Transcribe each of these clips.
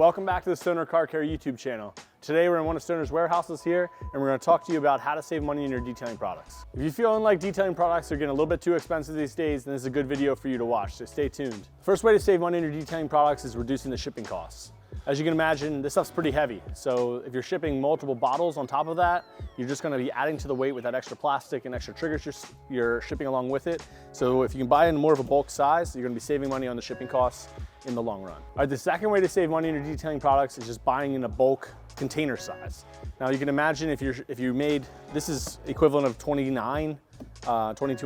welcome back to the Stoner Car Care YouTube channel. Today we're in one of Stoner's warehouses here, and we're going to talk to you about how to save money in your detailing products. If you're feeling like detailing products are getting a little bit too expensive these days, then this is a good video for you to watch, so stay tuned. First way to save money in your detailing products is reducing the shipping costs. As you can imagine, this stuff's pretty heavy, so if you're shipping multiple bottles on top of that, you're just going to be adding to the weight with that extra plastic and extra triggers you're shipping along with it. So if you can buy in more of a bulk size, you're going to be saving money on the shipping costs in the long run. All right, the second way to save money in your detailing products is just buying in a bulk container size. Now you can imagine if you made, this is equivalent of 22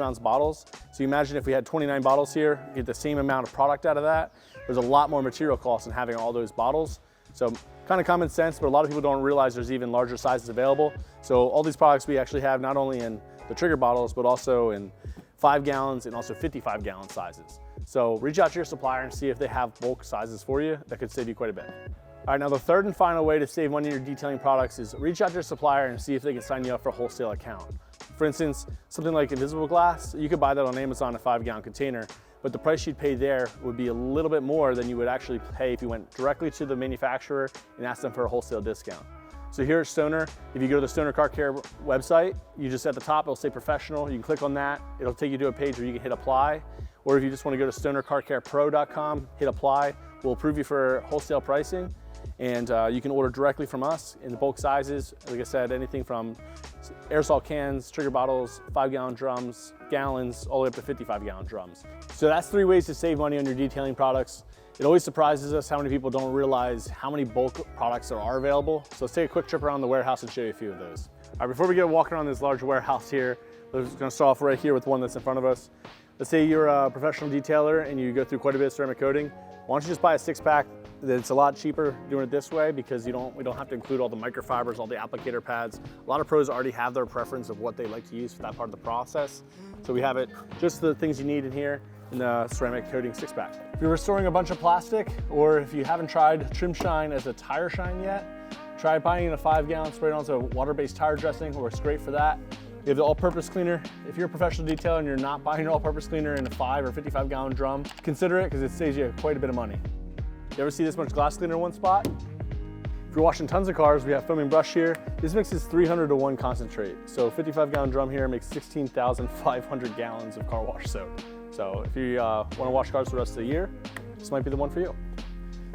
ounce bottles. So you imagine if we had 29 bottles here, get the same amount of product out of that. There's a lot more material costs in having all those bottles. So kind of common sense, but a lot of people don't realize there's even larger sizes available. So all these products we actually have not only in the trigger bottles, but also in 5 gallons and also 55 gallon sizes. So reach out to your supplier and see if they have bulk sizes for you. That could save you quite a bit. All right, now the third and final way to save money in your detailing products is reach out to your supplier and see if they can sign you up for a wholesale account. For instance, something like invisible glass, you could buy that on Amazon, a 5 gallon container, but the price you'd pay there would be a little bit more than you would actually pay if you went directly to the manufacturer and asked them for a wholesale discount. So here at Stoner, if you go to the Stoner Car Care website, you just at the top, it'll say professional. You can click on that. It'll take you to a page where you can hit apply. Or if you just want to go to stonercarcarepro.com, hit apply, we'll approve you for wholesale pricing. And you can order directly from us in the bulk sizes. Like I said, anything from aerosol cans, trigger bottles, 5 gallon drums, gallons, all the way up to 55 gallon drums. So that's 3 ways to save money on your detailing products. It always surprises us how many people don't realize how many bulk products there are available. So let's take a quick trip around the warehouse and show you a few of those. All right, before we get walking around this large warehouse here, we're just gonna start off right here with one that's in front of us. Let's say you're a professional detailer and you go through quite a bit of ceramic coating. Why don't you just buy a 6-pack? It's a lot cheaper doing it this way because we don't have to include all the microfibers, all the applicator pads. A lot of pros already have their preference of what they like to use for that part of the process. So we have it, just the things you need in here in the ceramic coating 6-pack. If you're restoring a bunch of plastic, or if you haven't tried Trim Shine as a tire shine yet, try buying in a 5 gallon, spray it onto water-based tire dressing. It works great for that. You have the all-purpose cleaner. If you're a professional detailer and you're not buying an all-purpose cleaner in a 5 or 55 gallon drum, consider it because it saves you quite a bit of money. You ever see this much glass cleaner in one spot? If you're washing tons of cars, we have foaming brush here. This mixes 300 to 1 concentrate. So 55 gallon drum here makes 16,500 gallons of car wash soap. So if you want to wash cars for the rest of the year, this might be the one for you.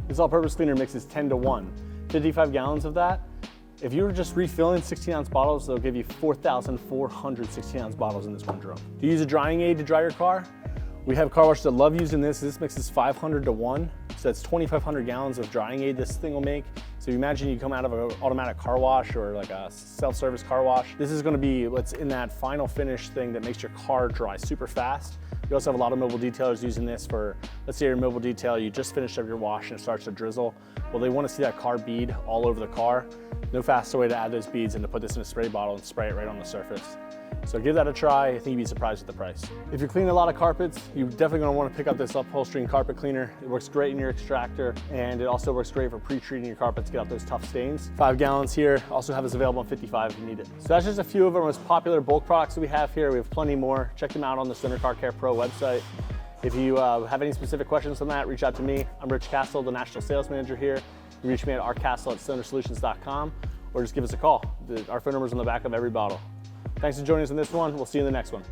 This all-purpose cleaner mixes 10 to 1. 55 gallons of that. If you were just refilling 16 ounce bottles, they'll give you 4,400 16 ounce bottles in this one drum. Do you use a drying aid to dry your car? We have car washes that love using this. This mixes 500 to 1. So that's 2,500 gallons of drying aid this thing will make. So you imagine you come out of an automatic car wash or like a self-service car wash. This is gonna be what's in that final finish thing that makes your car dry super fast. You also have a lot of mobile detailers using this for, let's say you're a mobile detail, you just finished up your wash and it starts to drizzle. Well, they wanna see that car bead all over the car. No faster way to add those beads than to put this in a spray bottle and spray it right on the surface. So give that a try. I think you'd be surprised at the price. If you're cleaning a lot of carpets, you're definitely gonna wanna pick up this Upholstery carpet cleaner. It works great in your extractor, and it also works great for pre-treating your carpets to get out those tough stains. 5 gallons here. Also have this available in 55 if you need it. So that's just a few of our most popular bulk products that we have here. We have plenty more. Check them out on the Stoner Car Care Pro website. If you have any specific questions on that, reach out to me. I'm Rich Castle, the National Sales Manager here. You can reach me at rcastle@stonersolutions.com or just give us a call. Our phone number's on the back of every bottle. Thanks for joining us on this one. We'll see you in the next one.